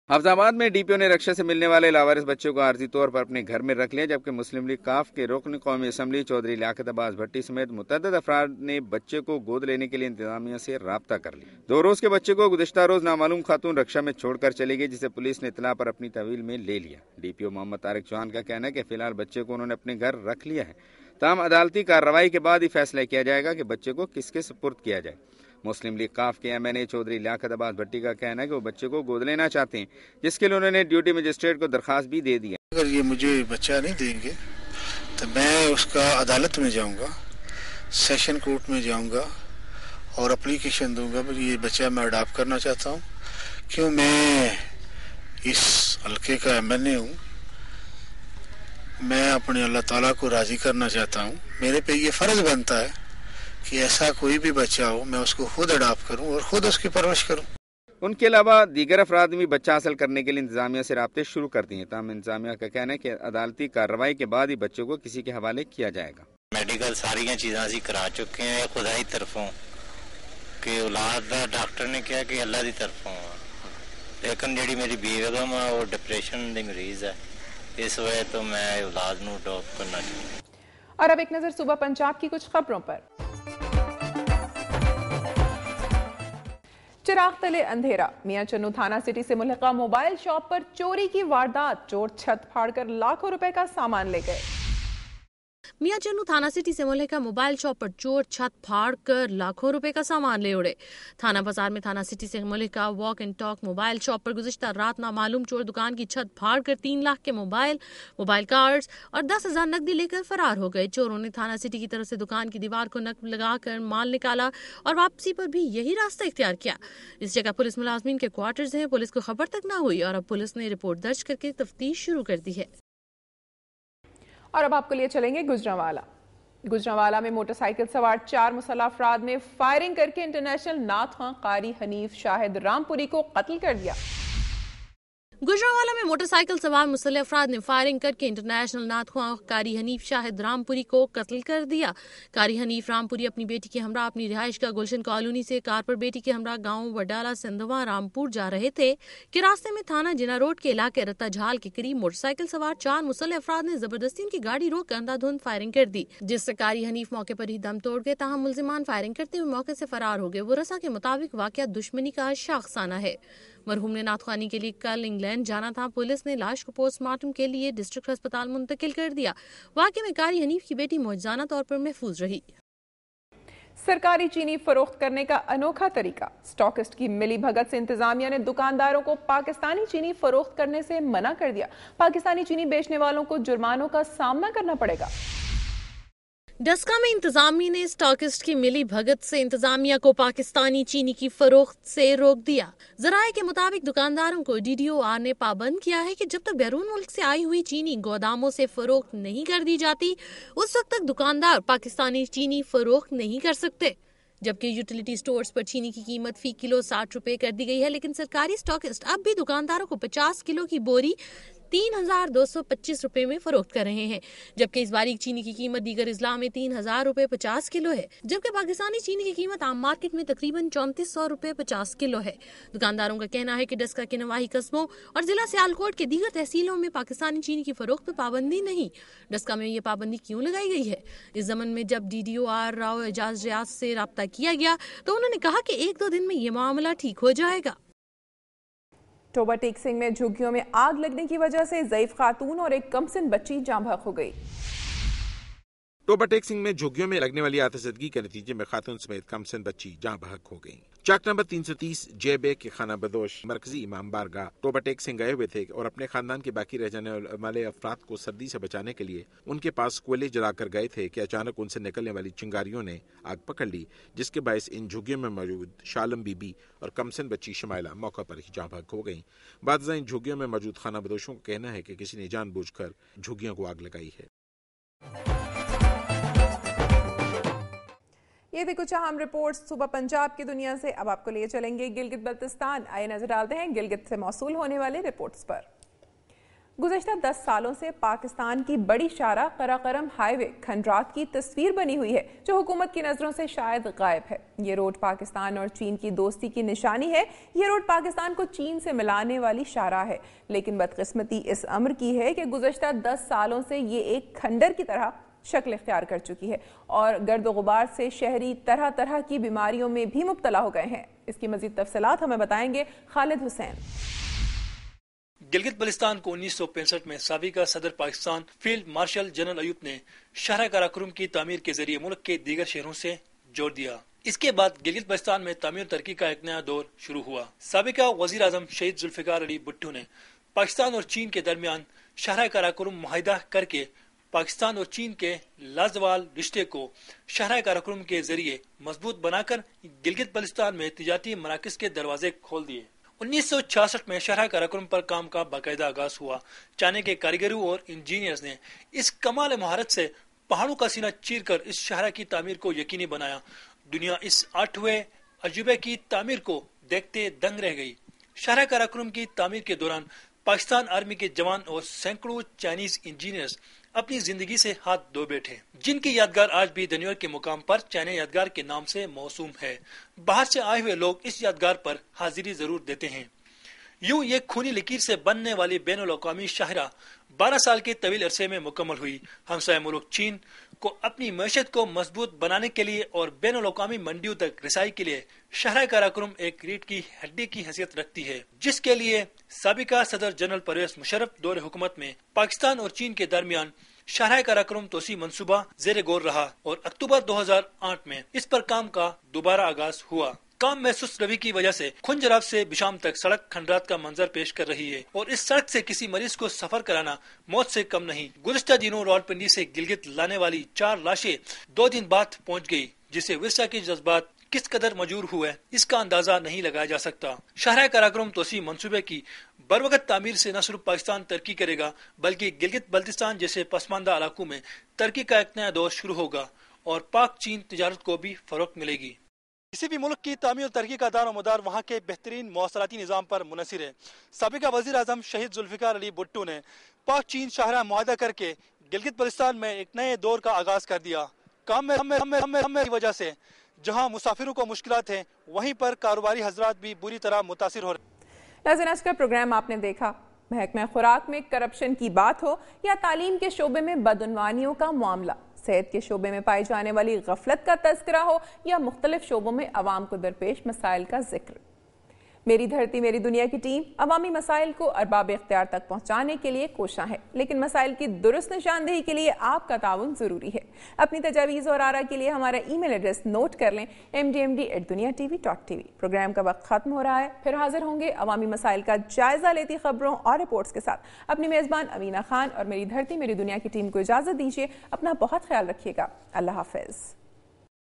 حفظ میں D P او نے رکشا سے ملنے والے لاوارث بچے کو عارضی طور پر اپنے گھر میں رکھ لیا، جبکہ مسلم لیگ کاف کے رکن قومی اسمبلی چودھری لیاقت عباس بھٹی سمیت متعدد افراد نے بچے کو گود لینے کے لیے انتظامیہ سے رابطہ کر لیا۔ 2 روز کے بچے کو گزشتہ روز نامعلوم خاتون رکشا میں چھوڑ کر چلی گئی، جسے پولیس نے اطلاع پر اپنی تحویل میں لے لیا۔ ڈی پی او محمد طارق چوہان کا کہنا ہے کہ فی الحال بچے کو انہوں نے اپنے گھر رکھ لیا ہے، تاہم عدالتی کارروائی کے بعد ہی فیصلہ کیا جائے گا کہ بچے کو کس کے سپرد کیا جائے۔ مسلم لیگ کاف کے ایم این اے چودھری لیاقت عباس بھٹی کا کہنا ہے کہ وہ بچے کو گود لینا چاہتے ہیں، جس کے لیے انہوں نے ڈیوٹی مجسٹریٹ کو درخواست بھی دے دی ہے۔ اگر یہ مجھے بچہ نہیں دیں گے تو میں اس کا عدالت میں جاؤں گا، سیشن کورٹ میں جاؤں گا اور اپلیکیشن دوں گا کہ یہ بچہ میں اڈاپٹ کرنا چاہتا ہوں، کیوں میں اس حلقے کا ایم این اے ہوں، میں اپنے اللہ تعالیٰ کو راضی کرنا چاہتا ہوں، میرے پہ یہ فرض بنتا ہے کہ ایسا کوئی بھی بچہ ہو میں اس کو خود اڈاپٹ کروں اور خود اس کی پرورش کروں۔ ان کے علاوہ دیگر افراد بھی بچہ حاصل کرنے کے لیے انتظامیہ سے رابطے شروع کر دیے ہیں، تاہم انتظامیہ کا کہنا ہے کہ عدالتی کارروائی کے بعد ہی بچوں کو کسی کے حوالے کیا جائے گا۔ میڈیکل ساری چیزاں اسی کرا چکے ہیں خدا کی طرفوں کہ اولاد دا ڈاکٹر نے کہا کہ اللہ کی طرفوں، لیکن جڑی میری بیگم ہے وہ ڈپریشن دی مریض ہے، اس وجہ تو میں اولاد نو اڈاپٹ کرنا چاہتا ہوں۔ اور اب ایک نظر صبح پنجاب کی کچھ خبروں پر۔ چراغ تلے اندھیرا، میاں چنو تھانہ سٹی سے ملحقہ موبائل شاپ پر چوری کی واردات، چور چھت پھاڑ کر لاکھوں روپے کا سامان لے گئے۔ میاں چنو تھانہ سٹی سے ملحقہ موبائل شاپ پر چور چھت پھاڑ کر لاکھوں روپے کا سامان لے اڑے۔ تھانہ بازار میں تھانہ سٹی سے ملحقہ walk and talk mobile shop پر گزشتہ رات نامعلوم چور دکان کی چھت پھاڑ کر 3 لاکھ کے موبائل کارڈز اور 10,000 نقدی لے کر فرار ہو گئے۔ چوروں نے تھانہ سٹی کی طرف سے دکان کی دیوار کو نقب لگا کر مال نکالا اور واپسی پر بھی یہی راستہ اختیار کیا۔ اس جگہ پولیس ملازمین کے کوارٹرز ہیں، پولیس کو خبر تک نہ ہوئی اور اب پولیس نے رپورٹ درج کر کے تفتیش شروع کر دی ہے۔ اور اب آپ کو لیے چلیں گے گجرانوالہ میں موٹر سائیکل سوار 4 مسلح افراد نے فائرنگ کر کے انٹرنیشنل نعت خواں قاری حنیف شاہد رامپوری کو قتل کر دیا۔ گجرانوالہ میں موٹر سائیکل سوار مسلح افراد نے فائرنگ کر کے انٹرنیشنل نعت خواں قاری حنیف شاہد رامپوری کو قتل کر دیا۔ قاری حنیف رامپوری اپنی بیٹی کے ہمراہ اپنی رہائش گاہ گلشن کالونی سے کار پر بیٹی کے ہمراہ گاؤں وڈالہ سندھواں رامپور جا رہے تھے کہ راستے میں تھانہ جنا روڈ کے علاقے رتا جھال کے قریب موٹر سائیکل سوار 4 مسلح افراد نے زبردستی ان کی گاڑی روک کر اندھا دھند فائرنگ کر دی، جس سے قاری حنیف موقع پر ہی دم توڑ گئے، تاہم ملزمان فائرنگ کرتے ہوئے موقع سے فرار ہو گئے۔ ورثاء کے مطابق واقعہ دشمنی کا شاخسانہ ہے۔ مرحوم نے نعت خوانی کے لیے کل انگلینڈ جانا تھا۔ پولیس نے لاش کو پوسٹ مارٹم کے لیے ڈسٹرکٹ ہسپتال منتقل کر دیا۔ واقعے میں قاری حنیف کی بیٹی معجزانہ طور پر محفوظ رہی۔ سرکاری چینی فروخت کرنے کا انوکھا طریقہ، اسٹاکسٹ کی ملی بھگت سے انتظامیہ نے دکانداروں کو پاکستانی چینی فروخت کرنے سے منع کر دیا۔ پاکستانی چینی بیچنے والوں کو جرمانوں کا سامنا کرنا پڑے گا۔ ڈسکا میں انتظامیہ نے اسٹاکسٹ کی ملی بھگت سے انتظامیہ کو پاکستانی چینی کی فروخت سے روک دیا۔ ذرائع کے مطابق دکانداروں کو ڈی ڈی او آر نے پابند کیا ہے کہ جب تک بیرون ملک سے آئی ہوئی چینی گوداموں سے فروخت نہیں کر دی جاتی، اس وقت تک دکاندار پاکستانی چینی فروخت نہیں کر سکتے۔ جبکہ یوٹیلیٹی سٹورز پر چینی کی قیمت فی کلو 60 روپے کر دی گئی ہے، لیکن سرکاری اسٹاکسٹ اب بھی دکانداروں کو 50 کلو کی بوری 3,225 روپے میں فروخت کر رہے ہیں، جبکہ اس باریک چینی کی قیمت دیگر اضلاع میں 3,000 روپے 50 کلو ہے، جبکہ پاکستانی چینی کی قیمت عام مارکیٹ میں تقریباً 3,400 روپے 50 کلو ہے۔ دکانداروں کا کہنا ہے کہ ڈسکا کے نواحی قصبوں اور ضلع سیالکوٹ کے دیگر تحصیلوں میں پاکستانی چینی کی فروخت پر پابندی نہیں۔ ڈسکا میں یہ پابندی کیوں لگائی گئی ہے؟ اس ضمن میں جب D D O R Rao Ijaz Riaz سے رابطہ کیا گیا تو انہوں نے کہا کہ 1-2 دن میں یہ معاملہ ٹھیک ہو جائے گا۔ ٹوبہ ٹیک سنگھ میں جھگیوں میں آگ لگنے کی وجہ سے ضعیف خاتون اور ایک کمسن بچی جاں بحق ہو گئی۔ ٹوبہ ٹیک سنگھ میں جھگیوں میں لگنے والی آتشزدگی کے نتیجے میں خاتون سمیت کمسن بچی جاں بحق ہو گئی۔ چاک نمبر 330 جے بیگ کے خانہ بدوش مرکزی امام بارگاہ ٹوبہ ٹیک سنگھ گئے ہوئے تھے اور اپنے خاندان کے باقی رہ جانے والے افراد کو سردی سے بچانے کے لیے ان کے پاس کوئلے جلا کر گئے تھے کہ اچانک ان سے نکلنے والی چنگاریوں نے آگ پکڑ لی، جس کے باعث ان جھگیوں میں موجود شالم بی بی اور کمسن بچی شمائلہ موقع پر ہی جاں بحق ہو گئیں۔ بعد ازاں ان جھگیوں میں موجود خانہ بدوشوں کا کہنا ہے کہ کسی نے جان بوجھ کر جھگیوں کو آگ لگائی ہے۔ یہ تھی کچھ اہم رپورٹس صبح پنجاب کی دنیا سے۔ اب آپ کو لیے چلیں گے گلگت بلتستان۔ آئے نظر ڈالتے ہیں گلگت سے موصول ہونے والے رپورٹس پر۔ گزشتہ 10 سالوں سے پاکستان کی بڑی شاہراہ قراقرم ہائی وے کھنڈرات کی تصویر بنی ہوئی ہے جو حکومت کی نظروں سے شاید غائب ہے۔ یہ روڈ پاکستان اور چین کی دوستی کی نشانی ہے۔ یہ روڈ پاکستان کو چین سے ملانے والی شاہراہ ہے، لیکن بدقسمتی اس امر کی ہے کہ گزشتہ 10 سالوں سے یہ ایک کھنڈر کی طرح شکل اختیار کر چکی ہے اور گرد و غبار سے شہری طرح طرح کی بیماریوں میں بھی مبتلا ہو گئے ہیں۔ اس کی مزید تفصیلات ہمیں بتائیں گے خالد حسین۔ گلگت بلتستان کو 1965 میں سابقہ صدر Pakistan field marshal general Ayub نے شاہراہ قراقرم کی تعمیر کے ذریعے ملک کے دیگر شہروں سے جوڑ دیا۔ اس کے بعد گلگت بلتستان میں تعمیر ترقی کا ایک نیا دور شروع ہوا۔ سابقہ وزیر اعظم شہید ذوالفقار علی بھٹو نے پاکستان اور چین کے درمیان شاہراہ قراقرم معاہدہ کر کے پاکستان اور چین کے لازوال رشتے کو شاہراہ قراقرم کے ذریعے مضبوط بنا کر گلگت بلتستان میں تجارتی مراکز کے دروازے کھول دیے۔ 1966 میں شاہراہ قراقرم پر کام کا باقاعدہ آغاز ہوا۔ چائنا کے کاریگروں اور انجینئرز نے اس کمال مہارت سے پہاڑوں کا سینہ چیر کر اس شاہراہ کی تعمیر کو یقینی بنایا۔ دنیا اس 8ویں عجوبے کی تعمیر کو دیکھتے دنگ رہ گئی۔ شاہراہ قراقرم کی تعمیر کے دوران پاکستان آرمی کے جوان اور سینکڑوں چائنیز انجینئرز اپنی زندگی سے ہاتھ دھو بیٹھے، جن کی یادگار آج بھی دنیا کے مقام پر چائنا یادگار کے نام سے موسوم ہے۔ باہر سے آئے ہوئے لوگ اس یادگار پر حاضری ضرور دیتے ہیں۔ یوں یہ خونی لکیر سے بننے والی بین الاقوامی شاہراہ 12 سال کے طویل عرصے میں مکمل ہوئی۔ ہمسایہ ملک چین کو اپنی معیشت کو مضبوط بنانے کے لیے اور بین الاقوامی منڈیوں تک رسائی کے لیے شاہراہ قراقرم ایک ریڑھ کی ہڈی کی حیثیت رکھتی ہے، جس کے لیے سابقہ صدر جنرل پرویز مشرف دور حکومت میں پاکستان اور چین کے درمیان شاہراہ قراقرم توسیع منصوبہ زیر غور رہا اور اکتوبر 2008 میں اس پر کام کا دوبارہ آغاز ہوا۔ کام میں سست روی کی وجہ سے کھنجراب سے بشام تک سڑک کھنڈرات کا منظر پیش کر رہی ہے اور اس سڑک سے کسی مریض کو سفر کرانا موت سے کم نہیں۔ گزشتہ دنوں راولپنڈی سے گلگت لانے والی 4 لاشیں 2 دن بعد پہنچ گئی، جسے ورثہ کے جذبات کس قدر مجور ہوئے اس کا اندازہ نہیں لگایا جا سکتا۔ شاہراہ قراقرم توسیع منصوبے کی بروقت تعمیر سے نہ صرف پاکستان ترقی کرے گا بلکہ گلگت بلتستان جیسے پسماندہ علاقوں میں ترقی کا ایک نیا دور شروع ہوگا اور پاک چین تجارت کو بھی فروغ ملے گی۔ کسی بھی ملک کی تعمیر اور ترقی کا دار و مدار وہاں کے بہترین مواصلاتی نظام پر منحصر ہے۔ سابقہ وزیر اعظم شہید ذوالفقار علی بھٹو نے پاک چین شاہراہ معاہدہ کر کے گلگت بلتستان میں ایک نئے دور کا آغاز کر دیا۔ کام میں کی وجہ سے جہاں مسافروں کو مشکلات ہیں وہیں پر کاروباری حضرات بھی بری طرح متاثر ہو رہے ہیں۔ ناظرین، آج کا پروگرام آپ نے دیکھا۔ محکمہ خوراک میں کرپشن کی بات ہو یا تعلیم کے شعبے میں بدعنوانیوں کا معاملہ، صحت کے شعبے میں پائی جانے والی غفلت کا تذکرہ ہو یا مختلف شعبوں میں عوام کو درپیش مسائل کا ذکر، میری دھرتی میری دنیا کی ٹیم عوامی مسائل کو ارباب اختیار تک پہنچانے کے لیے کوشاں ہے، لیکن مسائل کی درست نشاندہی کے لیے آپ کا تعاون ضروری ہے۔ اپنی تجاویز اور آراء کے لیے ہمارا ای میل ایڈریس نوٹ کر لیں، mdmd@duniatv.tv۔ پروگرام کا وقت ختم ہو رہا ہے، پھر حاضر ہوں گے عوامی مسائل کا جائزہ لیتی خبروں اور رپورٹس کے ساتھ۔ اپنی میزبان امینہ خان اور میری دھرتی میری دنیا کی ٹیم کو اجازت دیجیے۔ اپنا بہت خیال رکھیے گا۔ اللہ حافظ۔